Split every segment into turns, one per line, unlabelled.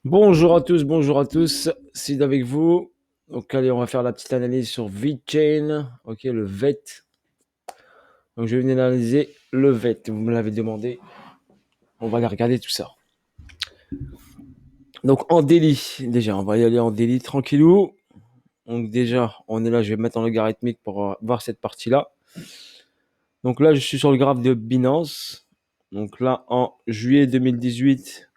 Bonjour à tous, Sid avec vous. Donc allez, on va faire la petite analyse sur VeChain, ok, le VET. Donc je vais venir analyser le VET, vous me l'avez demandé, on va aller regarder tout ça. Donc en daily, déjà, on va y aller en daily tranquillou. Donc déjà, on est là, je vais mettre en logarithmique pour voir cette partie-là. Donc là, je suis sur le graphe de Binance. Donc là, en juillet 2018,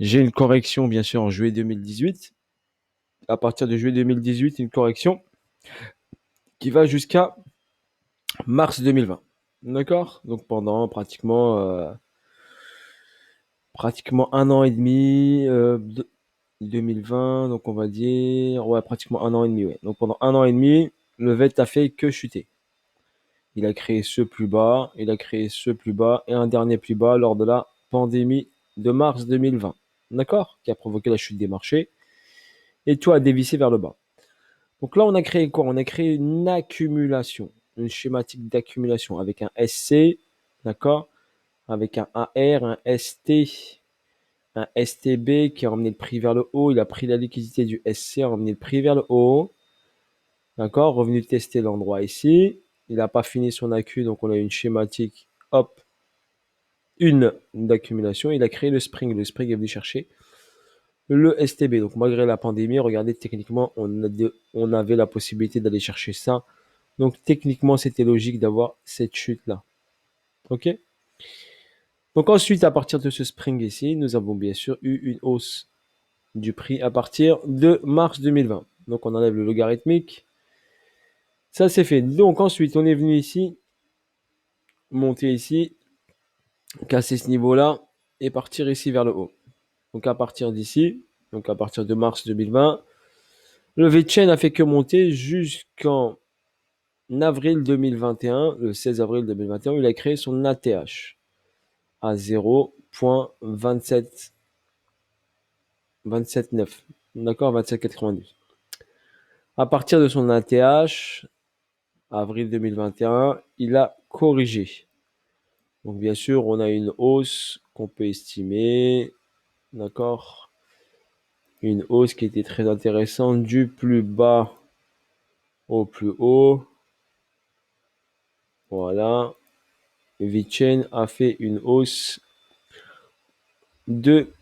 j'ai une correction, bien sûr, en juillet 2018. À partir de juillet 2018, une correction qui va jusqu'à mars 2020. D'accord. Donc pendant pratiquement un an et demi, 2020, donc on va dire, ouais, pratiquement un an et demi, ouais. Donc pendant un an et demi, le VET a fait que chuter. Il a créé ce plus bas, il a créé ce plus bas et un dernier plus bas lors de la pandémie de mars 2020. D'accord. Qui a provoqué la chute des marchés et tout a dévissé vers le bas. Donc là, on a créé quoi? On a créé une accumulation, une schématique d'accumulation avec un SC, d'accord, avec un AR, un ST, un STB qui a emmené le prix vers le haut. Il a pris la liquidité du SC, a emmené le prix vers le haut. D'accord, revenu tester l'endroit ici. Il n'a pas fini son accu, donc on a une schématique, hop, une d'accumulation. Il a créé le spring. Le spring est venu chercher le STB. Donc malgré la pandémie, regardez, techniquement, on avait la possibilité d'aller chercher ça. Donc techniquement, c'était logique d'avoir cette chute-là. Ok. Donc ensuite, à partir de ce spring ici, nous avons bien sûr eu une hausse du prix à partir de mars 2020. Donc on enlève le logarithmique. Ça c'est fait. Donc ensuite, on est venu ici, monter ici, casser ce niveau-là et partir ici vers le haut. Donc à partir d'ici, donc à partir de mars 2020, le VeChain a fait que monter jusqu'en avril 2021, le 16 avril 2021, il a créé son ATH à 0.279. D'accord, 27,92. À partir de son ATH, avril 2021, il a corrigé. Donc bien sûr, on a une hausse qu'on peut estimer, d'accord, une hausse qui était très intéressante du plus bas au plus haut. Voilà. VeChain a fait une hausse de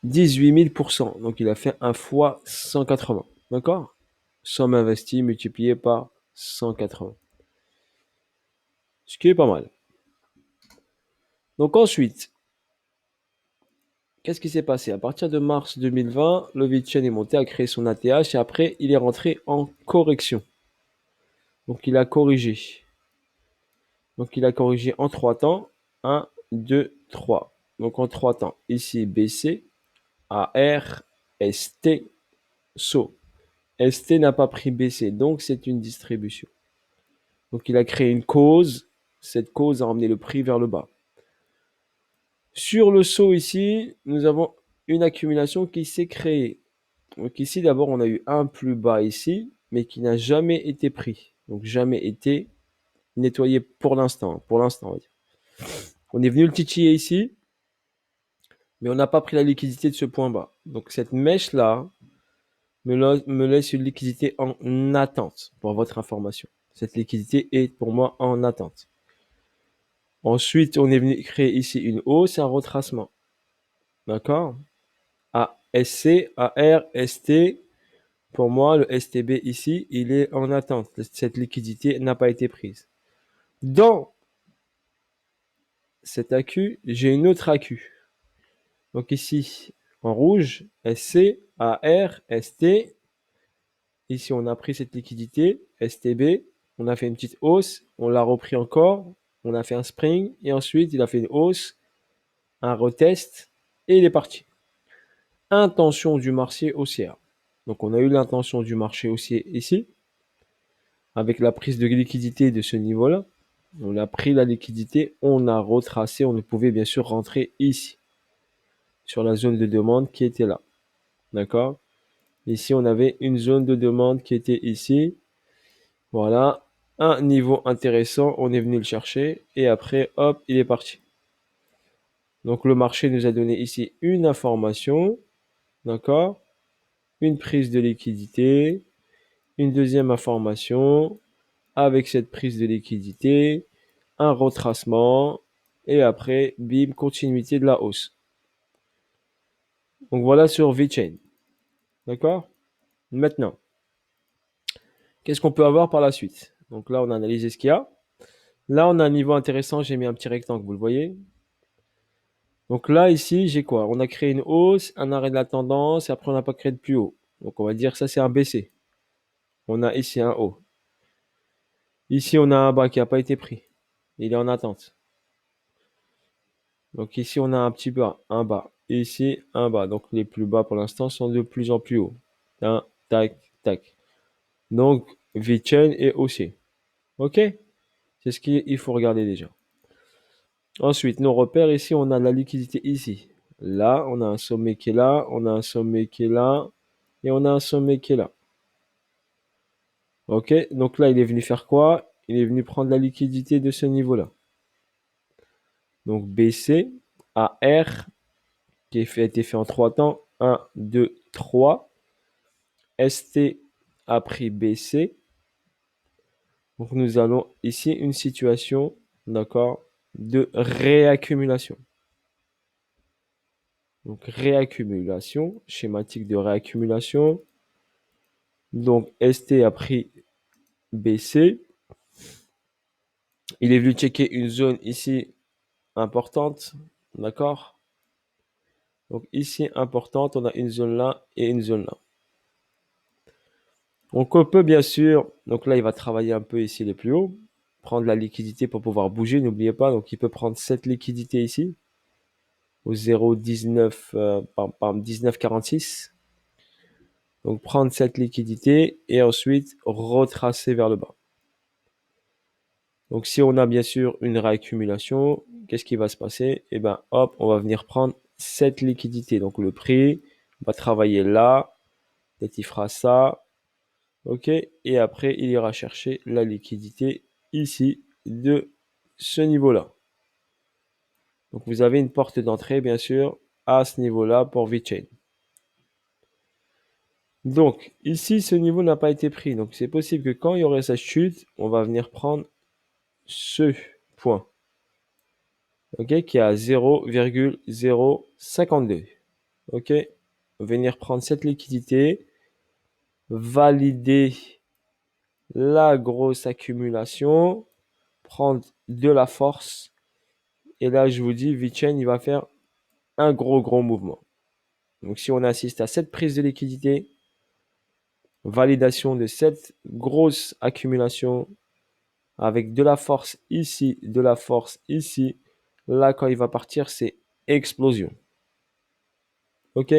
18 000%. Donc il a fait un fois 180. D'accord. Somme investie multipliée par 180. Ce qui est pas mal. Donc ensuite, qu'est-ce qui s'est passé? À partir de mars 2020, le VeChain est monté, a créé son ATH et après, il est rentré en correction. Donc il a corrigé. Donc il a corrigé en trois temps. 1, 2, 3. Donc en trois temps. Ici, BC, AR, ST, SO. ST n'a pas pris BC, donc c'est une distribution. Donc il a créé une cause. Cette cause a emmené le prix vers le bas. Sur le saut ici, nous avons une accumulation qui s'est créée. Donc ici, d'abord, on a eu un plus bas ici, mais qui n'a jamais été pris. Donc jamais été nettoyé pour l'instant. Pour l'instant, on va dire. On est venu le titiller ici, mais on n'a pas pris la liquidité de ce point bas. Donc cette mèche-là me laisse une liquidité en attente, pour votre information. Cette liquidité est pour moi en attente. Ensuite, on est venu créer ici une hausse et un retracement. D'accord? ASC, AR, ST. Pour moi, le STB ici, il est en attente. Cette liquidité n'a pas été prise. Dans cet AQ, j'ai une autre AQ. Donc ici, en rouge, SC, AR, ST. Ici, on a pris cette liquidité, STB. On a fait une petite hausse. On l'a repris encore. On a fait un spring. Et ensuite, il a fait une hausse, un retest. Et il est parti. Intention du marché haussière. Donc, on a eu l'intention du marché haussier ici. Avec la prise de liquidité de ce niveau-là. On a pris la liquidité. On a retracé. On pouvait bien sûr rentrer ici. Sur la zone de demande qui était là. D'accord? Ici, on avait une zone de demande qui était ici. Voilà. Un niveau intéressant. On est venu le chercher. Et après, hop, il est parti. Donc le marché nous a donné ici une information, d'accord? Une prise de liquidité, une deuxième information avec cette prise de liquidité, un retracement et après, bim, continuité de la hausse. Donc voilà sur VeChain, d'accord? Maintenant, qu'est-ce qu'on peut avoir par la suite? Donc là, on a analysé ce qu'il y a. Là, on a un niveau intéressant, j'ai mis un petit rectangle, vous le voyez? Donc là, ici, j'ai quoi? On a créé une hausse, un arrêt de la tendance, et après, on n'a pas créé de plus haut. Donc, on va dire que ça, c'est un baissier. On a ici un haut. Ici, on a un bas qui n'a pas été pris. Il est en attente. Donc ici, on a un petit bas, un bas. Et ici, un bas. Donc les plus bas pour l'instant sont de plus en plus hauts. Un, tac, tac. Donc, VeChain est haussier. OK? C'est ce qu'il faut regarder déjà. Ensuite, nos repères, ici, on a la liquidité ici. Là, on a un sommet qui est là, on a un sommet qui est là, et on a un sommet qui est là. OK? Donc là, il est venu faire quoi? Il est venu prendre la liquidité de ce niveau-là. Donc BC, AR, qui a été fait en 3 temps. 1, 2, 3. ST a pris BC. Donc nous allons ici une situation, d'accord, de réaccumulation. Donc réaccumulation, schématique de réaccumulation. Donc ST a pris BC. Il est venu checker une zone ici importante, d'accord. Donc ici importante, on a une zone là et une zone là. Donc on peut bien sûr, donc là il va travailler un peu ici les plus hauts, prendre la liquidité pour pouvoir bouger, n'oubliez pas, donc il peut prendre cette liquidité ici, au 0,19, 19,46. Donc prendre cette liquidité et ensuite retracer vers le bas. Donc si on a bien sûr une réaccumulation, qu'est-ce qui va se passer? Eh ben hop, on va venir prendre cette liquidité. Donc le prix va travailler là, peut-être il fera ça, ok, et après il ira chercher la liquidité ici de ce niveau-là. Donc vous avez une porte d'entrée bien sûr à ce niveau-là pour VeChain. Donc ici ce niveau n'a pas été pris, donc c'est possible que quand il y aurait sa chute, on va venir prendre ce point, ok, qui est à 0,052, ok, venir prendre cette liquidité, valider la grosse accumulation, prendre de la force. Et là, je vous dis, VeChain, il va faire un gros mouvement. Donc, si on assiste à cette prise de liquidité, validation de cette grosse accumulation avec de la force ici, de la force ici, là, quand il va partir, c'est explosion. OK?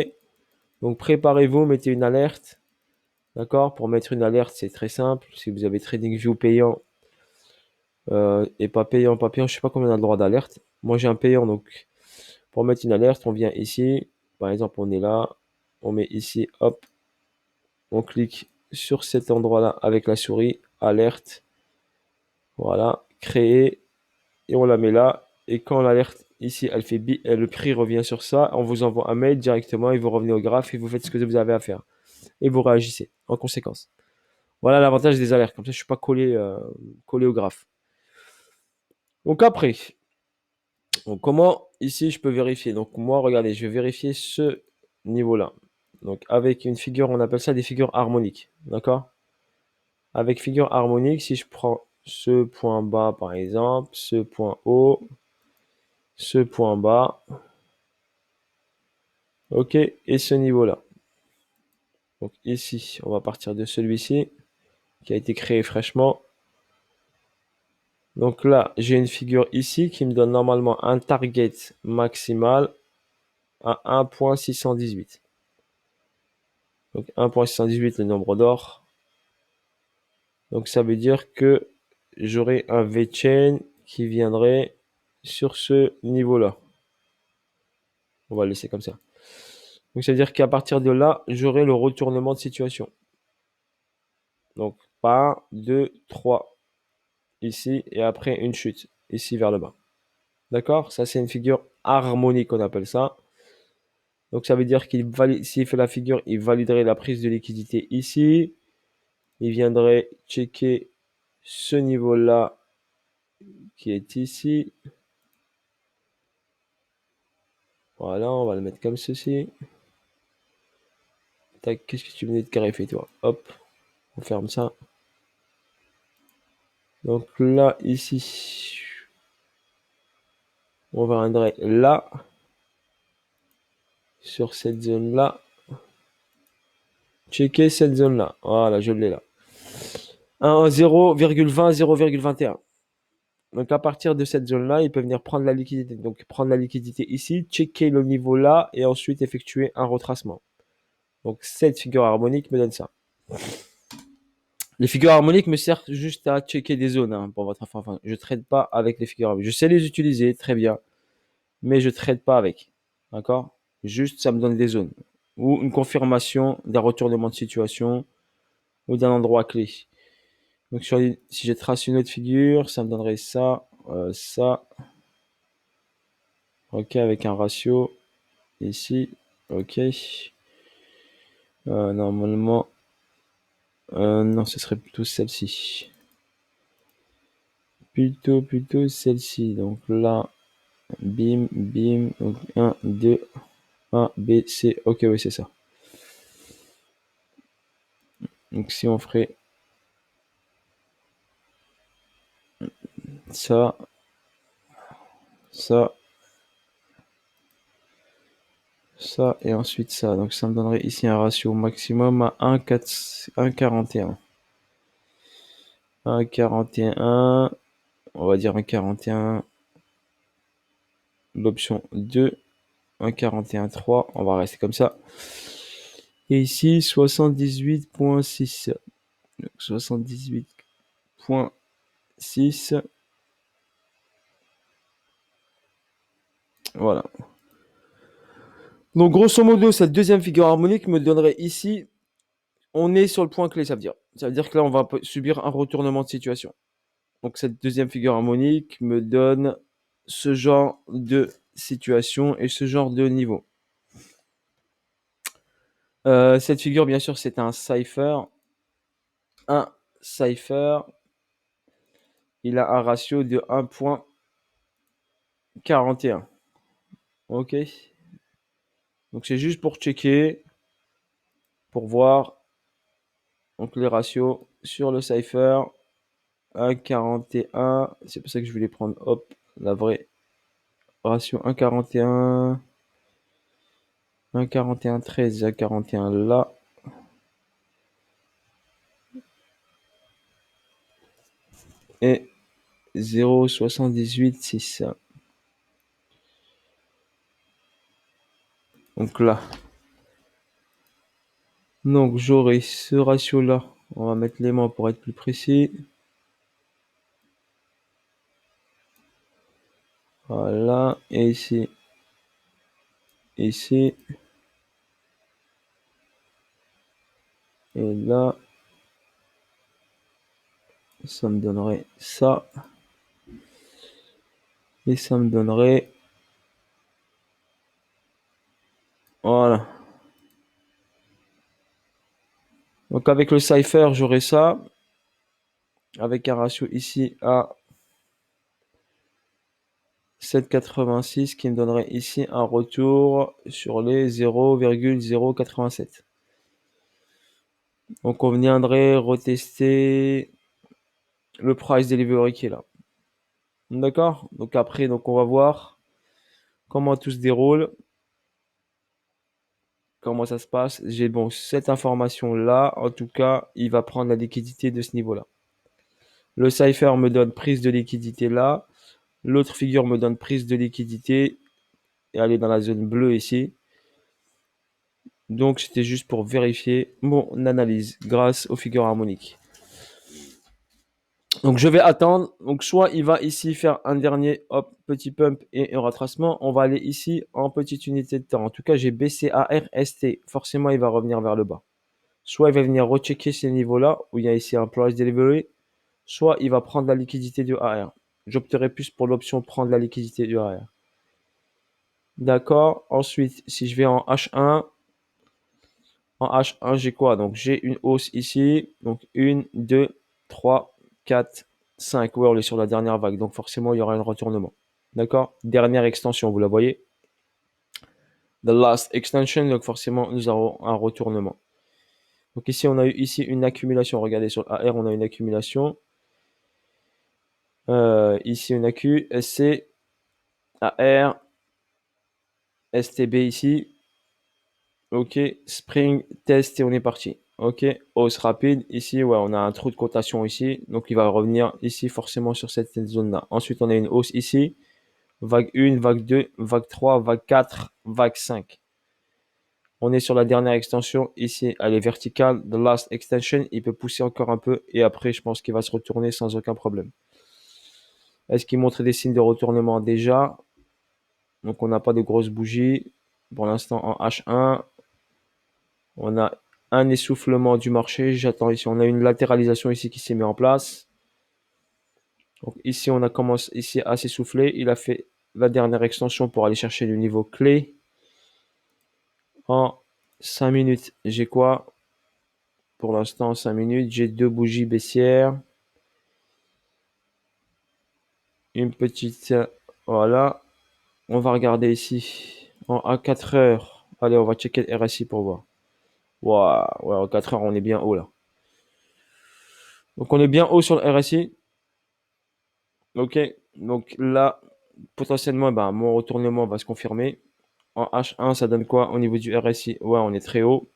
Donc, préparez-vous, mettez une alerte. D'accord? Pour mettre une alerte, c'est très simple. Si vous avez TradingView payant et pas payant, je sais pas combien on a le droit d'alerte. Moi, j'ai un payant, donc pour mettre une alerte, on vient ici. Par exemple, on est là. On met ici, hop. On clique sur cet endroit-là avec la souris. Alerte. Voilà. Créer. Et on la met là. Et quand l'alerte ici, elle fait le prix revient sur ça, on vous envoie un mail directement et vous revenez au graphe et vous faites ce que vous avez à faire. Et vous réagissez en conséquence. Voilà l'avantage des alertes. Comme ça, je suis pas collé au graphe. Donc après, donc comment ici je peux vérifier? Donc moi, regardez, je vais vérifier ce niveau-là. Donc avec une figure, on appelle ça des figures harmoniques. D'accord? Avec figure harmonique, si je prends ce point bas par exemple, ce point haut, ce point bas, ok, et ce niveau-là. Donc ici, on va partir de celui-ci qui a été créé fraîchement. Donc là, j'ai une figure ici qui me donne normalement un target maximal à 1.618. Donc 1.618 le nombre d'or. Donc ça veut dire que j'aurai un VeChain qui viendrait sur ce niveau-là. On va le laisser comme ça. Donc ça veut dire qu'à partir de là, j'aurai le retournement de situation. Donc pas 2, 3 ici et après une chute ici vers le bas. D'accord? Ça, c'est une figure harmonique, on appelle ça. Donc, ça veut dire qu'il valide, s'il fait la figure, il validerait la prise de liquidité ici. Il viendrait checker ce niveau-là qui est ici. Voilà, on va le mettre comme ceci. Tac, qu'est-ce que tu venais de clarifier, toi? Hop, on ferme ça. Donc là, ici, on viendrait là, sur cette zone-là. Checker cette zone-là. Voilà, je l'ai là. 0,20, 0,21. Donc à partir de cette zone-là, il peut venir prendre la liquidité. Donc prendre la liquidité ici, checker le niveau là et ensuite effectuer un retracement. Donc cette figure harmonique me donne ça. Les figures harmoniques me servent juste à checker des zones, hein, pour votre info. Enfin, je ne trade pas avec les figures harmoniques. Je sais les utiliser très bien, mais je ne trade pas avec. D'accord? Juste, ça me donne des zones. Ou une confirmation d'un retournement de situation ou d'un endroit clé. Donc si je trace une autre figure, ça me donnerait ça, ça. Ok, avec un ratio ici. Ok. Normalement, non, ce serait plutôt celle-ci. Plutôt celle-ci. Donc là, bim, bim. Donc 1, 2, A, B, C. Ok, oui, c'est ça. Donc si on ferait ça, ça, ça et ensuite ça. Donc ça me donnerait ici un ratio maximum à 1,41. 1,41. On va dire 1,41. L'option 2. 1,41,3. On va rester comme ça. Et ici, 78,6. 78,6. Voilà. Donc, grosso modo, cette deuxième figure harmonique me donnerait ici, on est sur le point clé, ça veut dire. Ça veut dire que là, on va subir un retournement de situation. Donc, cette deuxième figure harmonique me donne ce genre de situation et ce genre de niveau. Cette figure, bien sûr, c'est un cipher. Un cipher, il a un ratio de 1,41. Ok. Donc, c'est juste pour checker, pour voir donc les ratios sur le cipher. 1,41. C'est pour ça que je voulais prendre, hop, la vraie ratio 1,41. 1,41, 13, 1,41 là. Et 0,78,6. Donc là. Donc j'aurai ce ratio là. On va mettre l'aimant pour être plus précis. Voilà. Et ici. Ici. Et là. Ça me donnerait ça. Et ça me donnerait. Voilà. Donc avec le cipher, j'aurai ça. Avec un ratio ici à 7,86 qui me donnerait ici un retour sur les 0,087. Donc on viendrait retester le price delivery qui est là. D'accord? Donc après, donc on va voir comment tout se déroule, comment ça se passe. J'ai bon cette information là. En tout cas, il va prendre la liquidité de ce niveau-là. Le cipher me donne prise de liquidité là. L'autre figure me donne prise de liquidité et elle est dans la zone bleue ici. Donc c'était juste pour vérifier mon analyse grâce aux figures harmoniques. Donc je vais attendre. Donc soit il va ici faire un dernier hop, petit pump et un retracement. On va aller ici en petite unité de temps. En tout cas, j'ai BCARST. Forcément, il va revenir vers le bas. Soit il va venir rechecker ces niveaux-là où il y a ici un price delivery. Soit il va prendre la liquidité du AR. j'opterais plus pour l'option prendre la liquidité derrière. D'accord. Ensuite, si je vais en H1, j'ai quoi? Donc, j'ai une hausse ici. Donc, 1, 2, 3, 4, 5. Ouais, on est sur la dernière vague. Donc, forcément, il y aura un retournement. D'accord? Dernière extension, vous la voyez? The last extension. Donc, forcément, nous aurons un retournement. Donc, ici, on a eu ici une accumulation. Regardez, sur AR, on a une accumulation. Ici, une accu. SC, AR, STB ici. Ok, Spring, test et on est parti. Ok, hausse rapide. Ici, ouais, on a un trou de cotation ici. Donc, il va revenir ici forcément sur cette zone-là. Ensuite, on a une hausse ici. Vague 1, vague 2, vague 3, vague 4, vague 5. On est sur la dernière extension. Ici, elle est verticale. The last extension, il peut pousser encore un peu. Et après, je pense qu'il va se retourner sans aucun problème. Est-ce qu'il montre des signes de retournement déjà? Donc, on n'a pas de grosses bougies. Pour l'instant, en H1, on a un essoufflement du marché. J'attends ici. On a une latéralisation ici qui s'est mise en place. Donc ici, on a commencé ici à s'essouffler. Il a fait la dernière extension pour aller chercher le niveau clé. En 5 minutes, j'ai quoi? Pour l'instant, 5 minutes, j'ai 2 bougies baissières. Une petite... Voilà. On va regarder ici. À 4 heures. Allez, on va checker le RSI pour voir. Waouh, ouais, en 4 heures, on est bien haut là. Donc on est bien haut sur le RSI. Ok, donc là, potentiellement, ben, mon retournement va se confirmer. En H1, ça donne quoi au niveau du RSI? Ouais, on est très haut.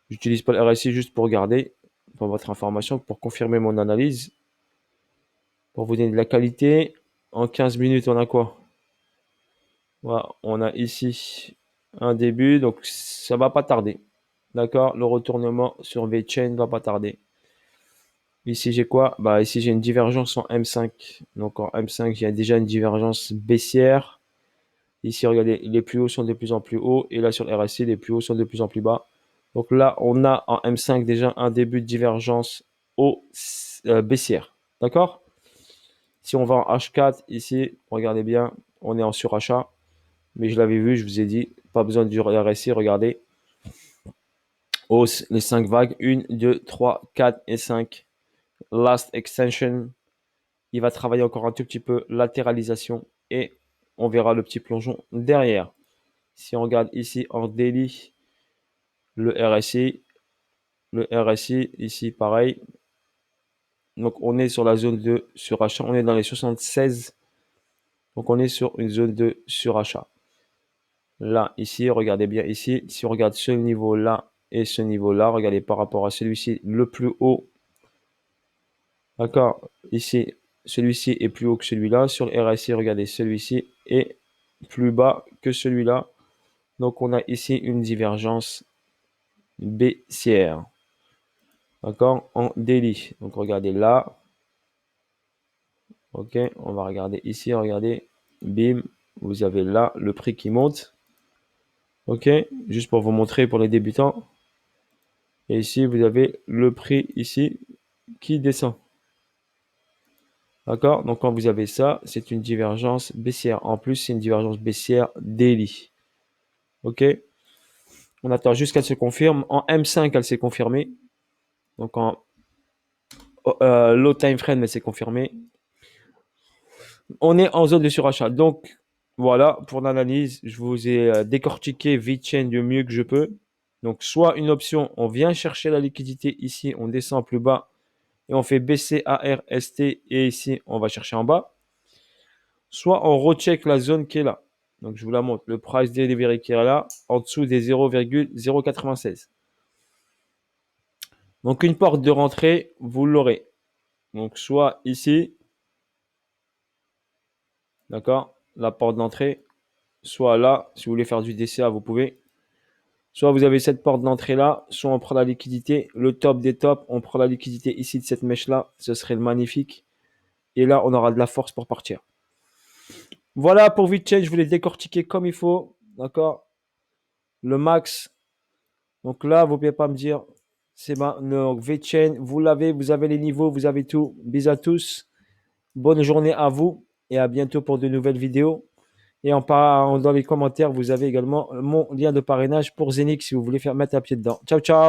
J'utilise pas le RSI juste pour regarder, pour votre information, pour confirmer mon analyse. Pour vous donner de la qualité, en 15 minutes, on a quoi? Voilà, on a ici un début, donc ça va pas tarder. D'accord? Le retournement sur V-Chain va pas tarder. Ici, j'ai quoi? Bah, ici, j'ai une divergence en M5. Donc, en M5, il y a déjà une divergence baissière. Ici, regardez, les plus hauts sont de plus en plus hauts. Et là, sur le RSI, les plus hauts sont de plus en plus bas. Donc là, on a en M5 déjà un début de divergence baissière. D'accord? Si on va en H4, ici, regardez bien, on est en surachat. Mais je l'avais vu, je vous ai dit, pas besoin du RSI, regardez. Hausse, les 5 vagues, 1, 2, 3, 4 et 5. Last extension. Il va travailler encore un tout petit peu latéralisation et on verra le petit plongeon derrière. Si on regarde ici en daily, le RSI, ici pareil. Donc on est sur la zone de surachat, on est dans les 76. Donc on est sur une zone de surachat. Là, ici, regardez bien ici, si on regarde ce niveau-là et ce niveau-là, regardez par rapport à celui-ci, le plus haut. D'accord? Ici, celui-ci est plus haut que celui-là. Sur le RSI, regardez, celui-ci est plus bas que celui-là. Donc, on a ici une divergence baissière. D'accord? En daily. Donc, regardez là. Ok, on va regarder ici, regardez. Bim, vous avez là le prix qui monte. Ok, juste pour vous montrer pour les débutants. Et ici, vous avez le prix ici qui descend. D'accord? Donc, quand vous avez ça, c'est une divergence baissière. En plus, c'est une divergence baissière daily. Ok? On attend juste qu'elle se confirme. En M5, elle s'est confirmée. Donc, en low time frame, elle s'est confirmée. On est en zone de surachat. Donc, voilà, pour l'analyse, je vous ai décortiqué VeChain du mieux que je peux. Donc, soit une option, on vient chercher la liquidité ici, on descend plus bas et on fait baisser ARST et ici, on va chercher en bas. Soit on recheck la zone qui est là. Donc, je vous la montre. Le price delivery qui est là, en dessous des 0,096. Donc, une porte de rentrée, vous l'aurez. Donc, soit ici, d'accord, la porte d'entrée, soit là, si vous voulez faire du DCA, vous pouvez. Soit vous avez cette porte d'entrée là, soit on prend la liquidité, le top des tops, on prend la liquidité ici de cette mèche là, ce serait magnifique. Et là, on aura de la force pour partir. Voilà pour VeChain, je voulais décortiquer comme il faut, d'accord. Le max. Donc là, vous ne pouvez pas me dire, c'est bon, donc VeChain, vous l'avez, vous avez les niveaux, vous avez tout. Bisous à tous Bonne journée à vous et à bientôt pour de nouvelles vidéos. Et dans les commentaires, vous avez également mon lien de parrainage pour Zenix si vous voulez faire mettre un pied dedans. Ciao, ciao!